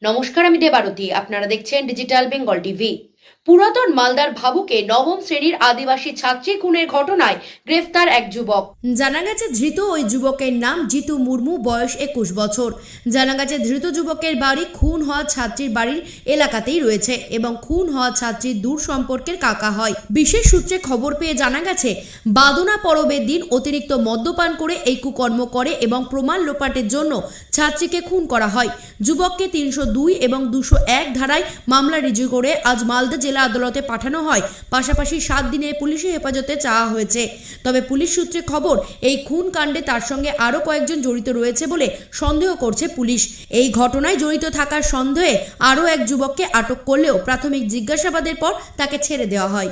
নমস্কার, আমি দেবারতী। আপনারা দেখছেন ডিজিটাল বেঙ্গল টিভি। পুরাতন মালদার ভাবুকে নবম শ্রেণীর আদিবাসী ছাত্রী খুনের ঘটনায় গ্রেফতার এক যুবক। জানা গেছে ধৃত ওই যুবকের নাম জিতু মুর্মু, বয়স 21 বছর। জানা গেছে ধৃত যুবকের বাড়ি খুন হওয়া ছাত্রীর বাড়ির এলাকাতেই রয়েছে এবং খুন হওয়া ছাত্রীর দূর সম্পর্কের কাকা হয়। বিশেষ সূত্রে খবর পেয়ে জানা গেছে বাদনা পরবের দিন অতিরিক্ত মদ্যপান করে এই কুকর্ম করে এবং প্রমাণ লোপাটের জন্য ছাত্রীকে খুন করা হয়। যুবককে 302 এবং 201 ধারায় মামলা রুজু করে আজ মালদা জেলা আদালতে পাঠানো হয়। পাশাপাশি 7 দিনের পুলিশি হেফাজতে চাওয়া হয়েছে। তবে পুলিশ সূত্রে খবর, এই খুন কাণ্ডে তার সঙ্গে আরও কয়েকজন জড়িত রয়েছে বলে সন্দেহ করছে পুলিশ। এই ঘটনায় জড়িত থাকার সন্দেহে আরও এক যুবককে আটক করলেও প্রাথমিক জিজ্ঞাসাবাদের পর তাকে ছেড়ে দেওয়া হয়।